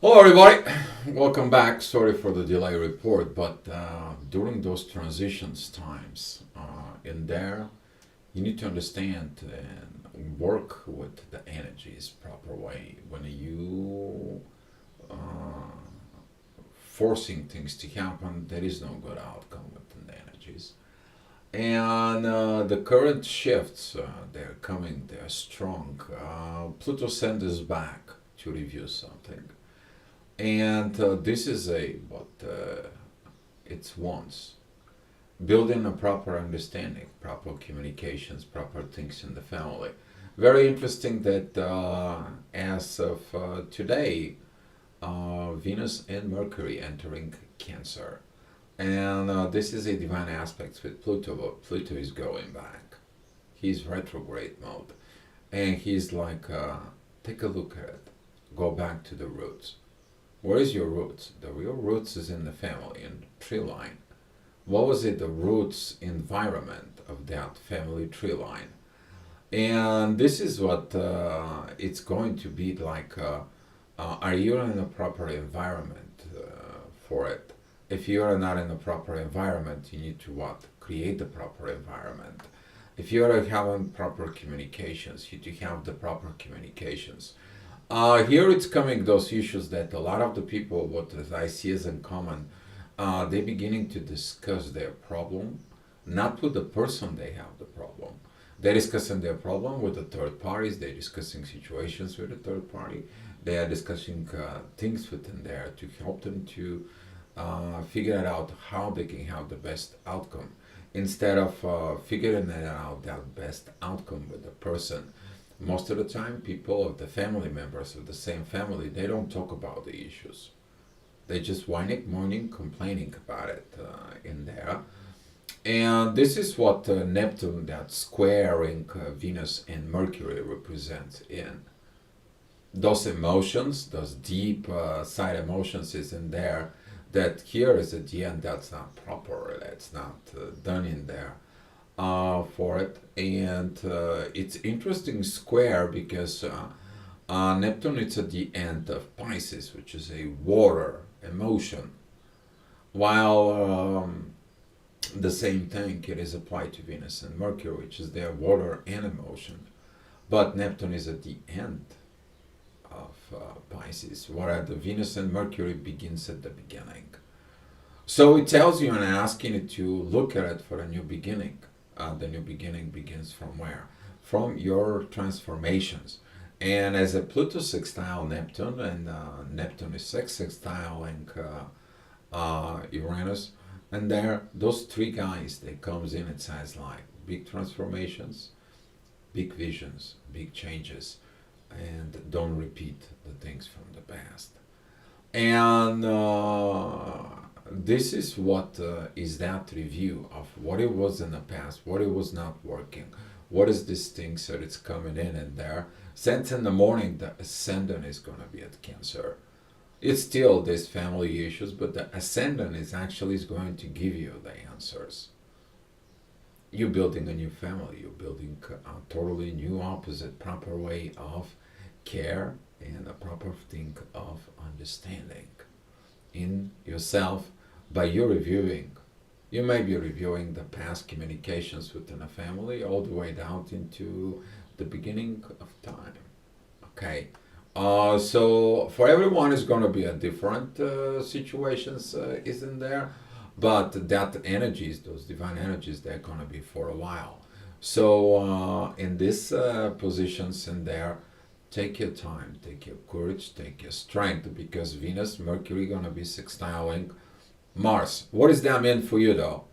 Hello, everybody. Welcome back. Sorry for the delay report, but during those transitions times in there, you need to understand and work with the energies proper way. When you forcing things to happen, there is no good outcome with the energies. And the current shifts, they're coming. They're strong. Pluto sent us back to review something. And this is a what it's wants. Building a proper understanding, proper communications, proper things in the family. Very interesting that as of today, Venus and Mercury entering Cancer. And this is a divine aspect with Pluto, but Pluto is going back. He's retrograde mode. And he's like, take a look at it. Go back to the roots. Where is your roots? The real roots is in the family, in the tree line. What was it, the roots environment of that family tree line? And this is what it's going to be like. Are you in a proper environment for it? If you are not in a proper environment, you need to what? Create the proper environment. If you are having proper communications, you need to have the proper communications. Here it's coming those issues that a lot of the people, what I see as in common, they beginning to discuss their problem, not with the person they have the problem. They're discussing their problem with the third parties. They're discussing situations with the third party. They are discussing things within there to help them to figure out how they can have the best outcome instead of figuring it out that best outcome with the person. Most of the time, people of the family members of the same family, they don't talk about the issues. They just whining, mourning, complaining about it in there. And this is what Neptune, that squaring Venus and Mercury, represents in. Those emotions, those deep side emotions is in there. That here is at the end, that's not proper, that's not done in there for it. And it's interesting square because Neptune is at the end of Pisces, which is a water emotion, while the same thing it is applied to Venus and Mercury, which is their water and emotion. But Neptune is at the end of Pisces, whereas the Venus and Mercury begins at the beginning. So it tells you and asking you to look at it for a new beginning. The new beginning begins from where? From your transformations. And as a Pluto sextile Neptune, and Neptune is sextiling Uranus, and there, those three guys, they comes in, it says like big transformations, big visions, big changes, and don't repeat the things from the past. And this is what is that review of what it was in the past, what it was not working, what is this thing that it's coming in and there. Since in the morning the ascendant is going to be at Cancer. It's still these family issues, but the ascendant is actually is going to give you the answers. You're building a new family, you're building a totally new opposite proper way of care and a proper thing of understanding in yourself by your reviewing. You may be reviewing the past communications within a family all the way down into the beginning of time. Okay. So for everyone is going to be a different situations isn't there, but that energies, those divine energies, they're going to be for a while. So in these positions in there, take your time, take your courage, take your strength, because Venus, Mercury going to be sextiling Mars. What does that mean for you though?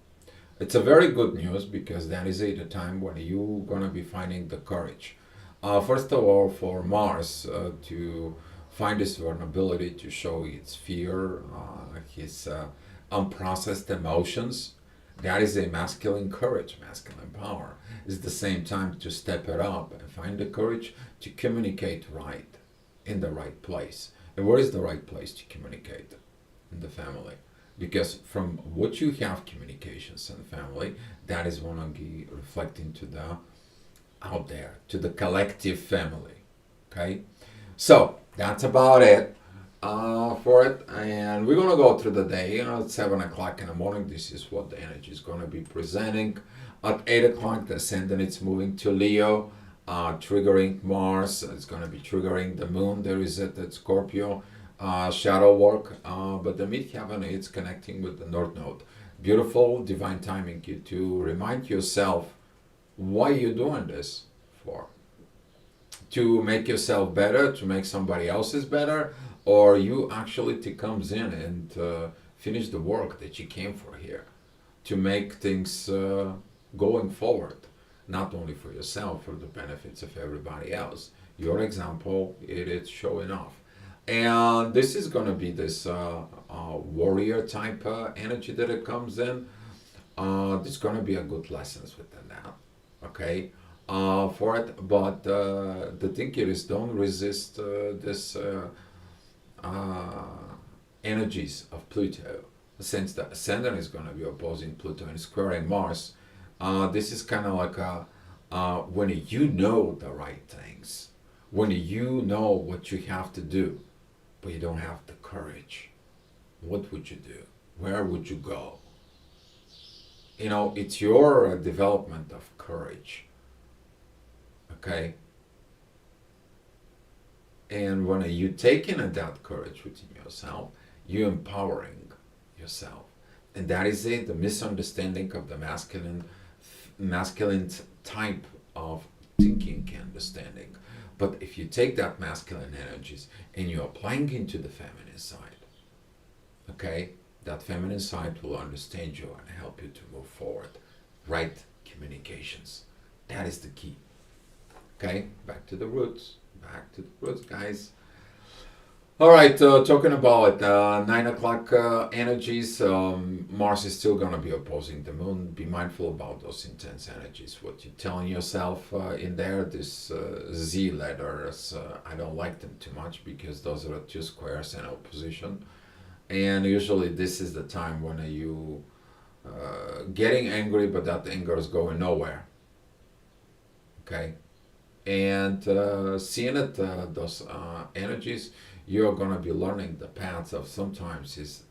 It's a very good news because that is at a time when you're going to be finding the courage. First of all, for Mars to find his vulnerability, to show its fear, his unprocessed emotions, that is a masculine courage, masculine power. It's the same time to step it up and find the courage to communicate right in the right place. And where is the right place to communicate? In the family. Because from what you have communications in the family, that is going to be reflecting to the out there, to the collective family. Okay? So that's about it. for it, and we're gonna go through the day. At 7 o'clock in the morning, this is what the energy is gonna be presenting. At 8 o'clock, the ascendant is moving to Leo, triggering Mars. It's gonna be triggering the Moon. There is it at Scorpio, shadow work. But the midheaven is connecting with the North Node. Beautiful divine timing you to remind yourself why you're doing this for. To make yourself better, to make somebody else's better, or you actually to comes in and finish the work that you came for here, to make things going forward, not only for yourself, for the benefits of everybody else. Your example, it is showing off. And this is going to be this warrior type energy that it comes in. There's going to be a good lessons within that, okay, for it. But the thing here is don't resist this energies of Pluto. Since the ascendant is going to be opposing Pluto and squaring Mars, this is kind of like when you know the right things, when you know what you have to do, but you don't have the courage. What would you do? Where would you go? You know, it's your development of courage. Okay? And when you take in that courage within yourself, you're empowering yourself. And that is it, the misunderstanding of the masculine type of thinking and understanding. But if you take that masculine energies and you're applying into the feminine side, okay, that feminine side will understand you and help you to move forward. Right communications. That is the key. Okay, back to the roots. Back to the roots, guys. All right, talking about 9 o'clock energies, Mars is still going to be opposing the Moon. Be mindful about those intense energies. What you're telling yourself in there, this Z letters, I don't like them too much because those are two squares in opposition. And usually this is the time when you getting angry, but that anger is going nowhere. Okay? And seeing it, those energies, you're going to be learning the paths of sometimes is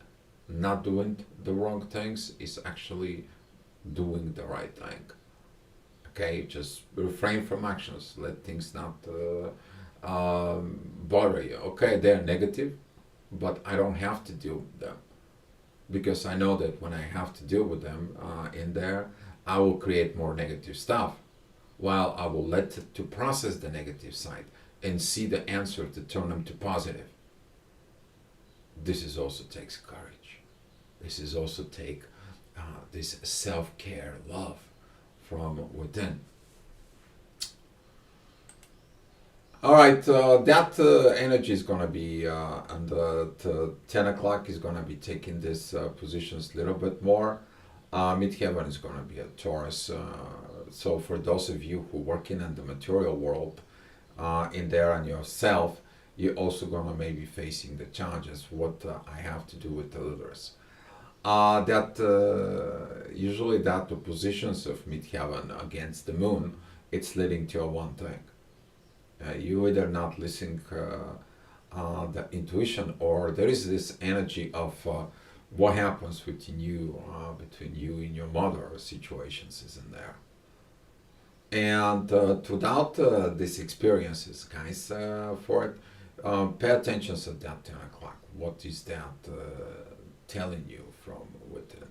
not doing the wrong things, is actually doing the right thing. Okay, just refrain from actions, let things not bother you. Okay, they're negative, but I don't have to deal with them, because I know that when I have to deal with them in there, I will create more negative stuff, while I will let it to process the negative side and see the answer to turn them to positive. This is also takes courage. This is also take this self-care, love from within. All right, that energy is going to be on the 10 o'clock is going to be taking these positions a little bit more. Midheaven is going to be a Taurus. So for those of you who working in the material world, in there on yourself, you're also going to maybe facing the challenges, what I have to do with others. Usually that the positions of midheaven against the moon, it's leading to one thing. You either not listening the intuition, or there is this energy of what happens within you, between you and your mother situations is in there. And throughout these experiences, guys, for it, pay attention to that 10 o'clock. What is that telling you from within?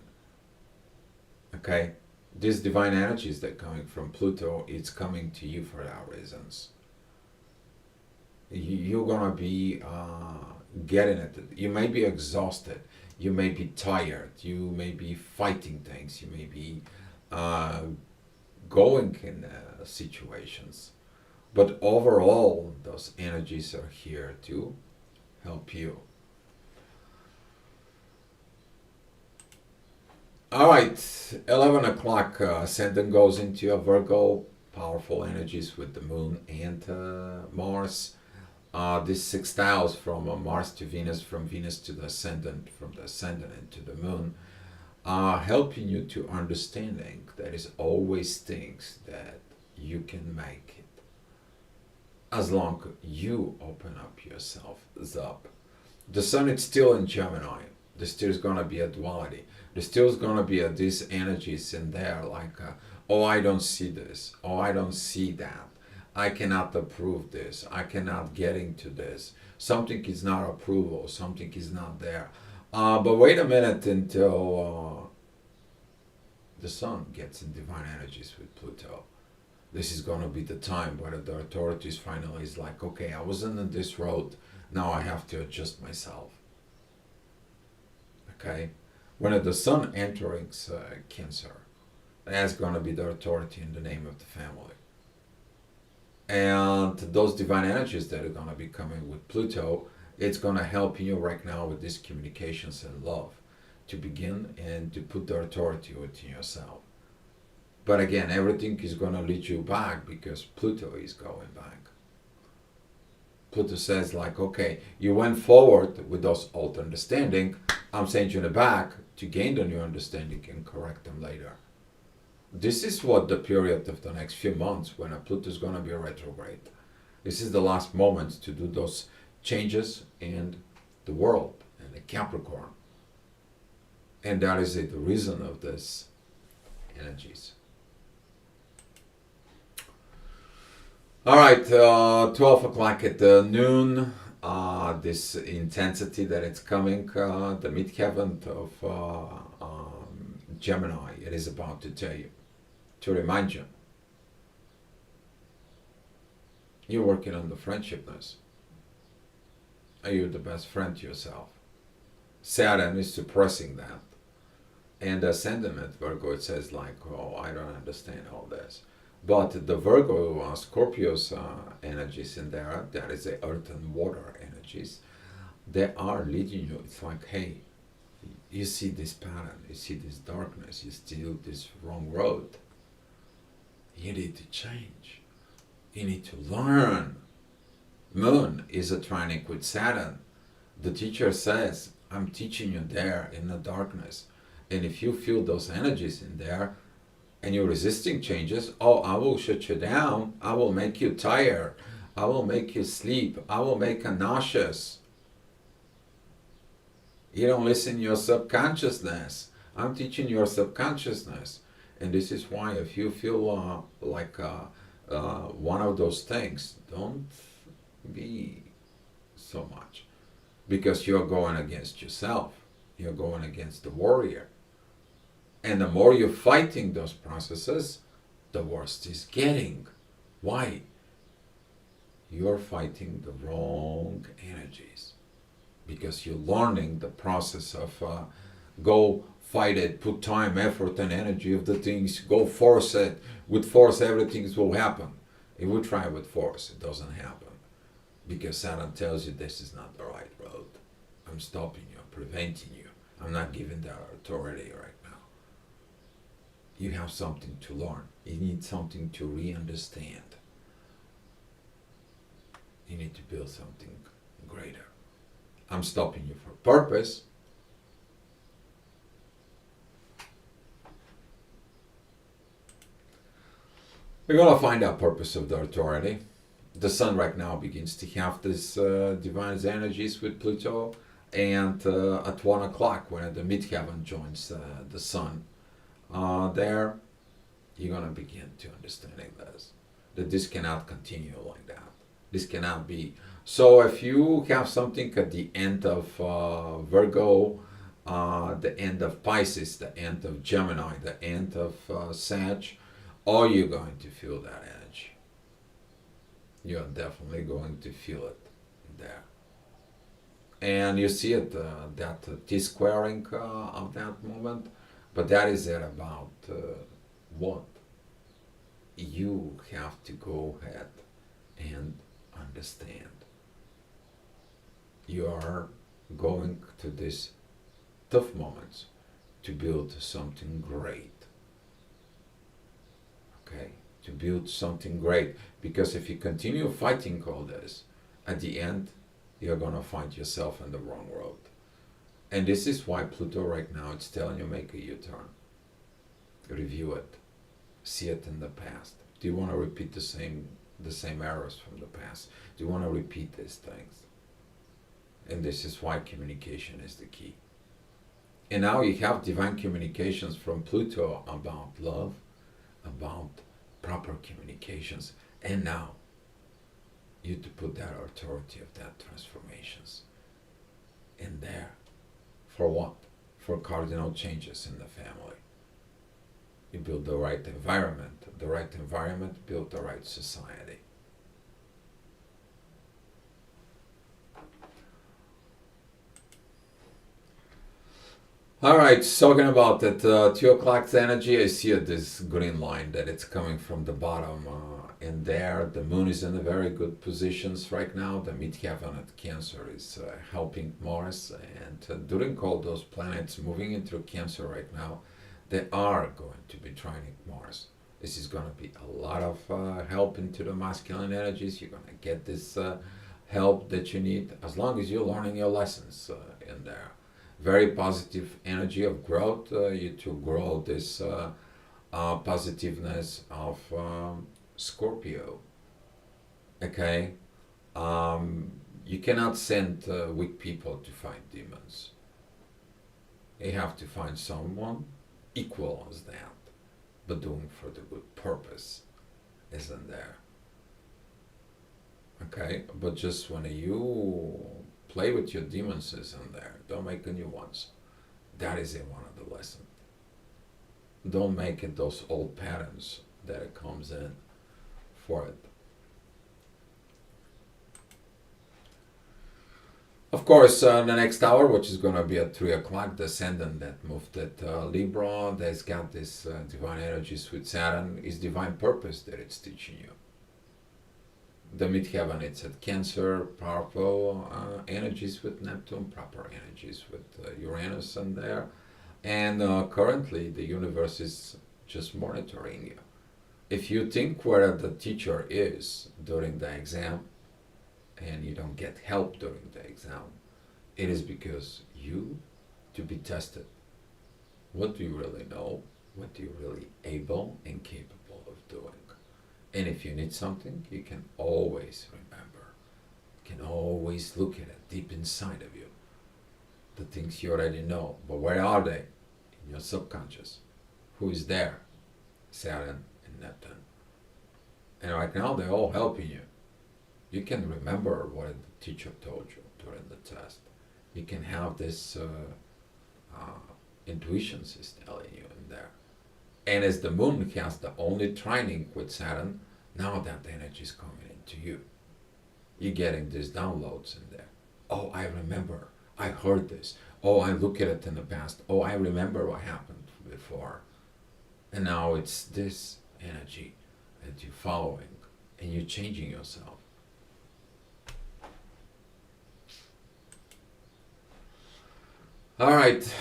Okay? These divine energies that are coming from Pluto, it's coming to you for that reasons. You're going to be getting it. You may be exhausted. You may be tired. You may be fighting things. You may be going in situations, but overall those energies are here to help you. All right, 11 o'clock ascendant goes into a Virgo, powerful energies with the moon and Mars. This sextiles from Mars to Venus, from Venus to the ascendant, from the ascendant into the moon, helping you to understanding there is always things that you can make it, as long you open up yourself up The sun is still in Gemini. There's still going to be a duality. There's still going to be these energies in there like, oh, I don't see this. Oh, I don't see that. I cannot approve this. I cannot get into this. Something is not approval. Something is not there. But wait a minute until the sun gets in divine energies with Pluto. This is going to be the time where the authorities finally is like, okay, I wasn't on this road. Now I have to adjust myself. Okay? When the sun entering Cancer, that's going to be the authority in the name of the family. And those divine energies that are going to be coming with Pluto, it's going to help you right now with these communications and love to begin and to put the authority within yourself. But again, everything is going to lead you back because Pluto is going back. Pluto says like, okay, you went forward with those old understanding. I'm sending you back to gain the new understanding and correct them later. This is what the period of the next few months when Pluto is going to be retrograde. This is the last moment to do those changes in the world and the Capricorn. And that is the reason of this energies. All right, 12 o'clock at noon, this intensity that it's coming, the midheaven of Gemini, it is about to tell you, to remind you. You're working on the friendshipness. Are you the best friend to yourself? Saturn is suppressing that. And the sentiment, Virgo, it says like, oh, I don't understand all this. But the Virgo, Scorpio's energies in there, that is the earth and water energies, they are leading you. It's like, hey, you see this pattern, you see this darkness, you steal this wrong road. You need to change. You need to learn. Moon is a trinic with Saturn. The teacher says, I'm teaching you there in the darkness. And if you feel those energies in there, and you're resisting changes, oh, I will shut you down. I will make you tired. I will make you sleep. I will make you nauseous. You don't listen to your subconsciousness. I'm teaching your subconsciousness. And this is why if you feel like one of those things, don't be so much. Because you're going against yourself. You're going against the warrior. And the more you're fighting those processes, the worse it's getting. Why? You're fighting the wrong energies. Because you're learning the process of go fight it, put time, effort, and energy of the things, go force it. With force, everything will happen. If we try with force, it doesn't happen. Because Saturn tells you this is not the right road. I'm stopping you, I'm preventing you. I'm not giving that authority right now. You have something to learn. You need something to re-understand. You need to build something greater. I'm stopping you for purpose. We're going to find out purpose of the authority. The sun right now begins to have this divine energies with Pluto. And at 1 o'clock, when the midheaven joins the sun, there, you're going to begin to understanding this. That this cannot continue like that. This cannot be. So if you have something at the end of Virgo, the end of Pisces, the end of Gemini, the end of Sag, are you going to feel that energy? You're definitely going to feel it there. And you see it, that T-squaring of that moment. But that is it about what you have to go ahead and understand. You are going to these tough moments to build something great. Okay? To build something great. Because if you continue fighting all this, at the end, you're going to find yourself on the wrong road. And this is why Pluto right now, it's telling you make a U-turn. Review it. See it in the past. Do you want to repeat the same errors from the past? Do you want to repeat these things? And this is why communication is the key. And now you have divine communications from Pluto about love, about proper communications, and now you to put that authority of that transformations in there. For what? For cardinal changes in the family. You build the right environment. The right environment build the right society. All right, talking about that 2 o'clock energy, I see this green line that it's coming from the bottom. In there, the moon is in a very good positions right now. The midheaven at Cancer is helping Mars, and during all those planets moving into Cancer right now, they are going to be trining Mars. This is going to be a lot of help into the masculine energies. You're going to get this help that you need as long as you're learning your lessons in there. Very positive energy of growth. You to grow this positiveness of Scorpio. Okay, you cannot send weak people to fight demons. You have to find someone equal as that, but doing for the good purpose, isn't there? Okay, but just when you play with your demons isn't there, don't make new ones. That is in one of the lessons. Don't make it those old patterns that it comes in for it. Of course, the next hour, which is going to be at 3 o'clock, the ascendant that moved at Libra, that's got this divine energies with Saturn, is divine purpose that it's teaching you. The midheaven, it's at Cancer, powerful energies with Neptune, proper energies with Uranus in there. And currently, the universe is just monitoring you. If you think where the teacher is during the exam, and you don't get help during the exam, it is because you to be tested. What do you really know? What do you really able and capable of doing? And if you need something, you can always remember. You can always look at it deep inside of you. The things you already know. But where are they? In your subconscious. Who is there? Saturn and Neptune. And right now they're all helping you. You can remember what the teacher told you during the test. You can have this intuition is telling you in there. And as the moon has the only trining with Saturn, now that energy is coming into you. You're getting these downloads in there. Oh, I remember. I heard this. Oh, I look at it in the past. Oh, I remember what happened before. And now it's this energy that you're following and you're changing yourself. All right,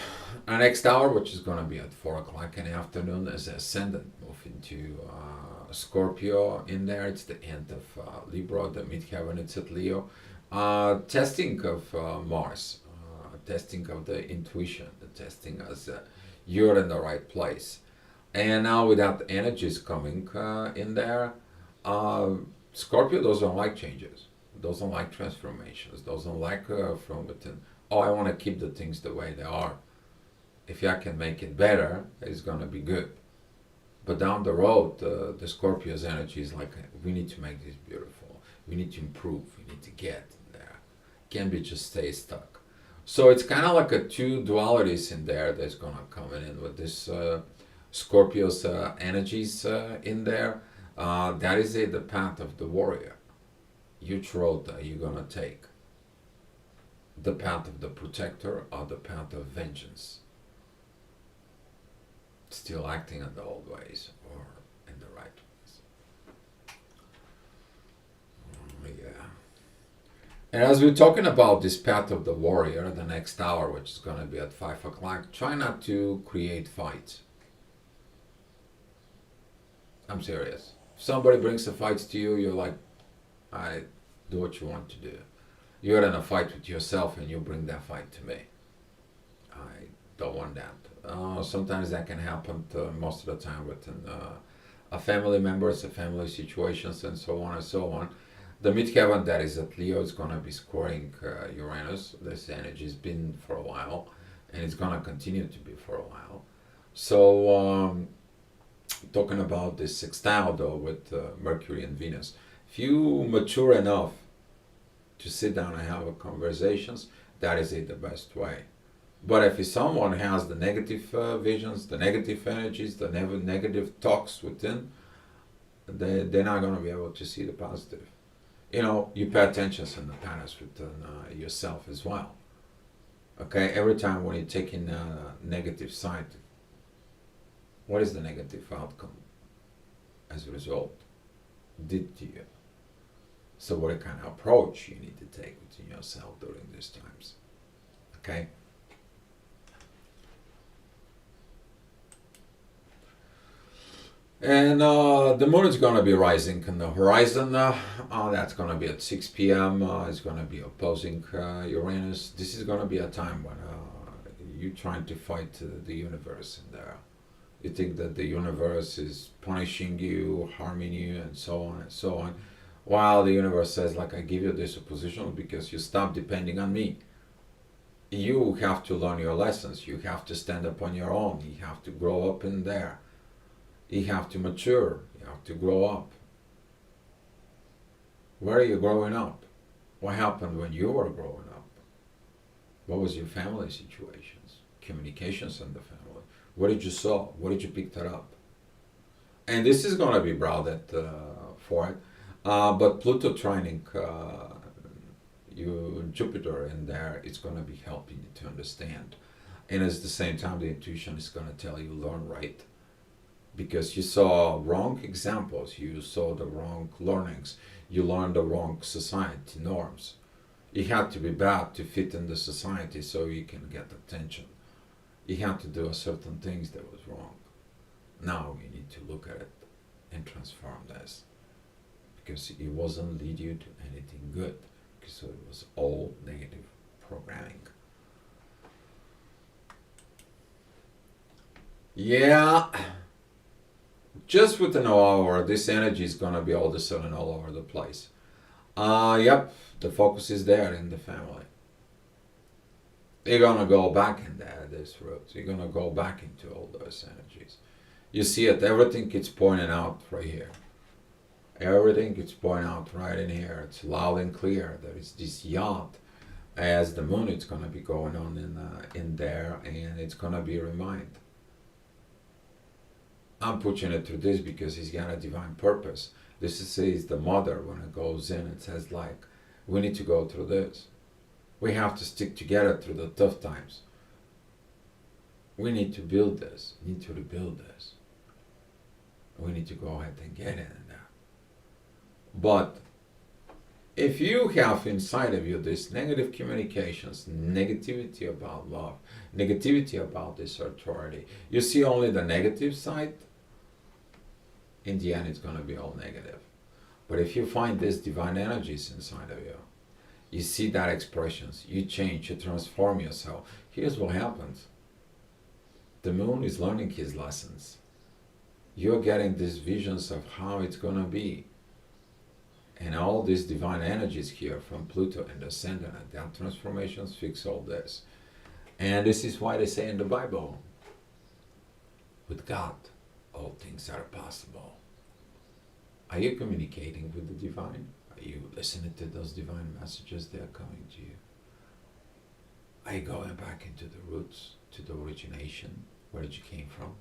our next hour, which is going to be at 4 o'clock in the afternoon, is ascendant move into Scorpio. In there, it's the end of Libra, the midheaven, it's at Leo. Testing of Mars, testing of the intuition, the testing as you're in the right place. And now with that energies coming in there, Scorpio doesn't like changes, doesn't like transformations, doesn't like from within. Oh, I want to keep the things the way they are. If I can make it better, it's going to be good. But down the road, the Scorpio's energy is like, we need to make this beautiful. We need to improve. We need to get in there. Can't be just stay stuck. So it's kind of like a two dualities in there that's going to come in with this Scorpio's energies in there. That is the path of the warrior. Which road are you going to take? The path of the protector or the path of vengeance? Still acting in the old ways or in the right ways? Yeah. And as we're talking about this path of the warrior, the next hour, which is going to be at 5 o'clock, try not to create fights. I'm serious. If somebody brings a fight to you, you're like, I do what you want to do. You're in a fight with yourself and you bring that fight to me. I don't want that. Sometimes that can happen most of the time within a family members, a family situations, and so on and so on. The midheaven that is at Leo is going to be scoring Uranus. This energy has been for a while, and it's going to continue to be for a while. So, talking about this sextile though with Mercury and Venus, if you mature enough to sit down and have a conversations, that is it the best way. But if someone has the negative visions, the negative energies, the negative talks within, they're not going to be able to see the positive. You know, you pay attention in the past within yourself as well. Okay, every time when you're taking a negative side, what is the negative outcome as a result did to you? So what kind of approach you need to take within yourself during these times? Okay. And the moon is going to be rising on the horizon. That's going to be at 6 p.m. It's going to be opposing Uranus. This is going to be a time when you're trying to fight the universe in there. You think that the universe is punishing you, harming you, and so on and so on. While the universe says, like, I give you this opposition because you stop depending on me. You have to learn your lessons. You have to stand up on your own. You have to grow up in there. You have to mature. You have to grow up. Where are you growing up? What happened when you were growing up? What was your family situations? Communications in the family? What did you saw? What did you pick that up? And this is going to be brought for it. But Pluto trining Jupiter in there, it's going to be helping you to understand. And at the same time, the intuition is going to tell you learn right. Because you saw wrong examples, you saw the wrong learnings, you learned the wrong society norms. You had to be bad to fit in the society so you can get attention. You had to do a certain things that was wrong. Now you need to look at it and transform this. Because it wasn't lead you to anything good. Because it was all negative programming. Yeah. Just within an hour, this energy is going to be all of a sudden all over the place. Yep, the focus is there in the family. You're going to go back in there, this route. You're going to go back into all those energies. You see it, everything gets pointed out right here. Everything gets pointed out right in here. It's loud and clear. There is this yacht. As the moon, it's going to be going on in there, and it's going to be reminded. I'm pushing it through this because he's got a divine purpose. This is the mother when it goes in and says, like, we need to go through this. We have to stick together through the tough times. We need to build this. We need to rebuild this. We need to go ahead and get in there. But if you have inside of you this negative communications, negativity about love, negativity about this authority, you see only the negative side, in the end it's going to be all negative. But if you find these divine energies inside of you, you see that expressions, you change, you transform yourself. Here's what happens. The moon is learning his lessons. You're getting these visions of how it's going to be. And all these divine energies here from Pluto and the ascendant and that transformations fix all this. And this is why they say in the Bible, with God, all things are possible. Are you communicating with the divine? Are you listening to those divine messages that are coming to you? Are you going back into the roots, to the origination, where you came from?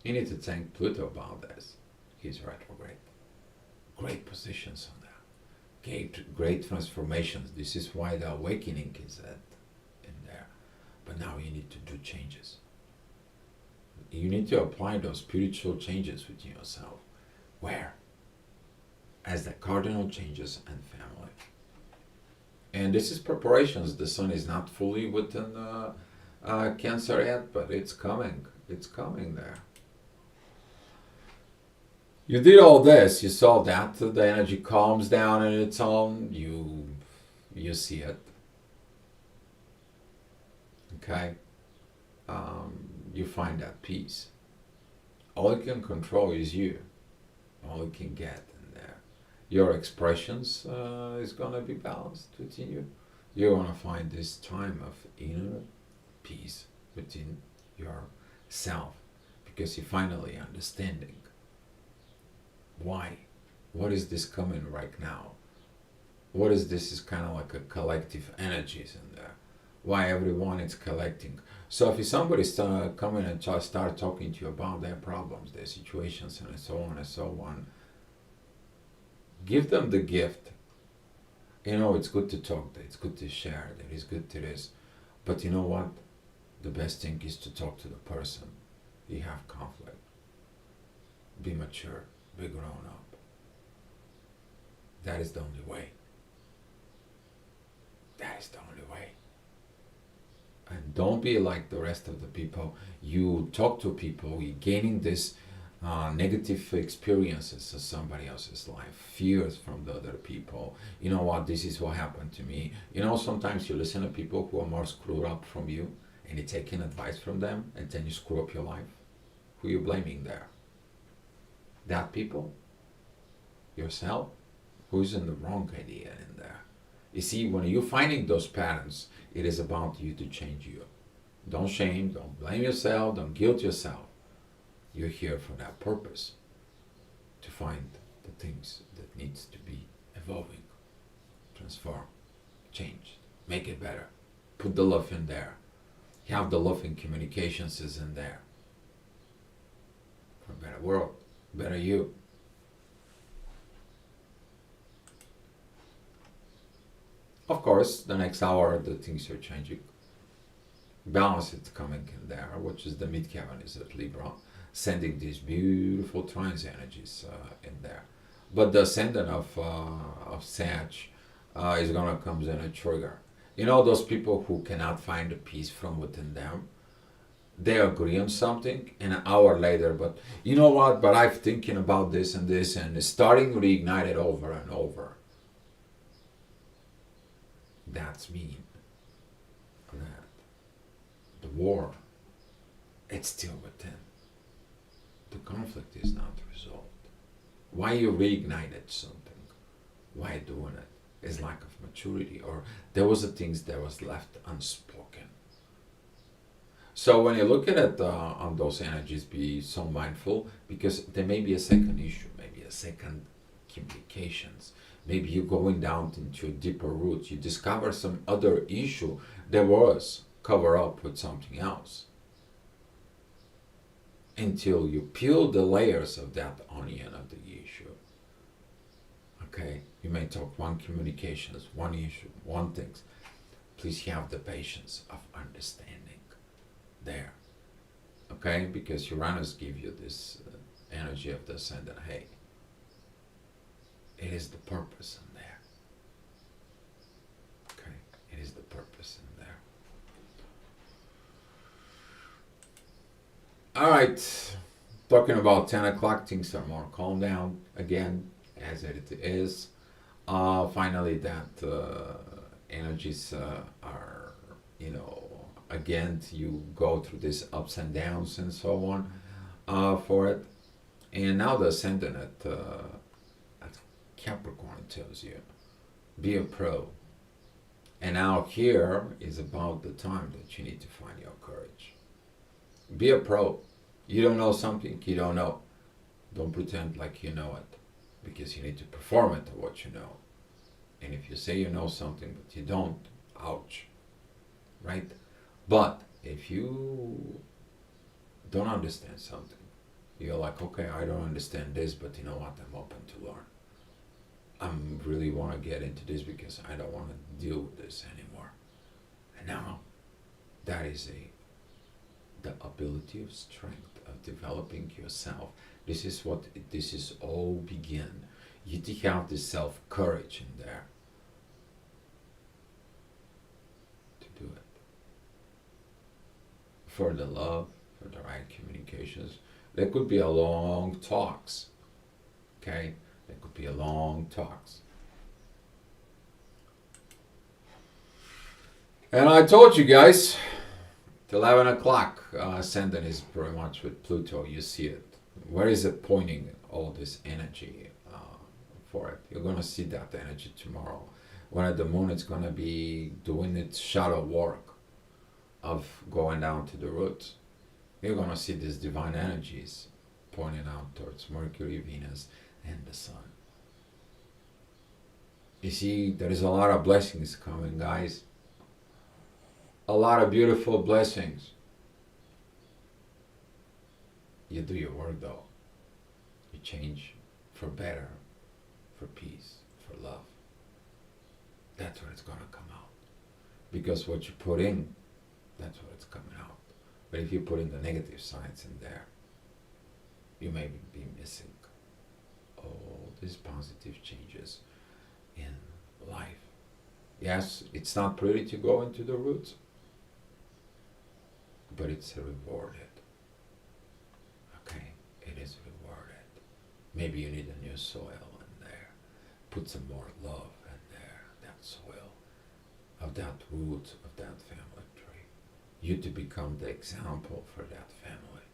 You need to thank Pluto about this. He's retrograde. Great positions on that. Great transformations. This is why the awakening is in there. But now you need to do changes. You need to apply those spiritual changes within yourself. Where? As the cardinal changes and family. And this is preparations. The sun is not fully within Cancer yet, but it's coming. It's coming there. You did all this. You saw that the energy calms down on its own. You see it. Okay. You find that peace. All you can control is you. all you can get in there. Your expressions is gonna be balanced within you. You're gonna find this time of inner peace within yourself because you're finally understanding why. What is this coming right now? What is this? Is kind of like a collective energies in there. Why everyone is collecting. So if somebody start coming and start talking to you about their problems, their situations, and so on and so on, give them the gift. You know, it's good to talk. It's good to share. It is good to this. But you know what? The best thing is to talk to the person. You have conflict. Be mature. Be grown up. That is the only way. That is the only way. And don't be like the rest of the people. You talk to people, you're gaining this negative experiences of somebody else's life, fears from the other people. You know what, this is what happened to me. You know, sometimes you listen to people who are more screwed up from you and you're taking advice from them and then you screw up your life. Who are you blaming there? That people? Yourself? Who's in the wrong idea in there? You see, when you're finding those patterns, it is about you to change you. Don't shame, don't blame yourself, don't guilt yourself. You're here for that purpose, to find the things that needs to be evolving, transform, change, make it better. Put the love in there. Have the love in communications is in there. For a better world, better you. Of course, the next hour, the things are changing. Balance is coming in there, which is the mid-Kevin is at Libra, sending these beautiful trines energies in there. But the ascendant of Sag is going to come in a trigger. You know, those people who cannot find the peace from within them, they agree on something, and an hour later, but you know what, but I'm thinking about this, and it's starting to reignite it over and over. That's mean. That the war, it's still within. The conflict is not resolved. Why you reignited something? Why doing it? Is lack of maturity, or there was a things that was left unspoken. So when you're looking at on those energies, be so mindful, because there may be a second issue, maybe a second communications. Maybe you're going down into a deeper roots. You discover some other issue that was covered up with something else. Until you peel the layers of that onion of the issue. Okay? You may talk one communications, one issue, one thing. Please have the patience of understanding there. Okay? Because Uranus give you this energy of the ascendant. Hey, it is the purpose in there. Okay? It is the purpose in there. Alright. Talking about 10 o'clock, things are more calm down again, as it is. Finally, that energies are, again, you go through these ups and downs and so on for it. And now the ascendant at Capricorn tells you, be a pro. And now here is about the time that you need to find your courage. Be a pro. You don't know something, you don't know. Don't pretend like you know it, because you need to perform it to what you know. And if you say you know something but you don't, ouch, right? But if you don't understand something, you're like, okay, I don't understand this, but you know what, I'm open to learn. I really want to get into this because I don't want to deal with this anymore. And now, that is the ability of strength of developing yourself. This is all begin. You to have this self courage in there to do it. For the love, for the right communications. There could be a long talks. Okay? There could be a long talks. And I told you guys, 11 o'clock, ascendant is pretty much with Pluto. You see it. Where is it pointing? all this energy for it. You're gonna see that energy tomorrow. When the moon is gonna be doing its shadow work of going down to the roots. You're gonna see these divine energies pointing out towards Mercury, Venus, and the Sun. You see, there is a lot of blessings coming, guys. A lot of beautiful blessings. You do your work though. You change for better, for peace, for love. That's what it's gonna come out. Because what you put in, that's what it's coming out. But if you put in the negative sides in there, you may be missing all these positive changes in life. Yes, it's not pretty to go into the roots, but it's rewarded. Okay, it is rewarded. Maybe you need a new soil in there. Put some more love in there, that soil, of that root, of that family tree. You to become the example for that family.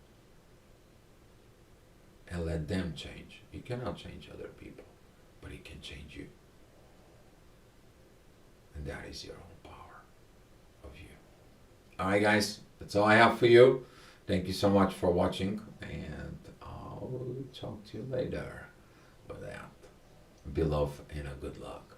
And let them change. You cannot change other people, but it can change you. And that is your own power of you. Alright guys, that's all I have for you. Thank you so much for watching, and I'll talk to you later with that. Be love and a good luck.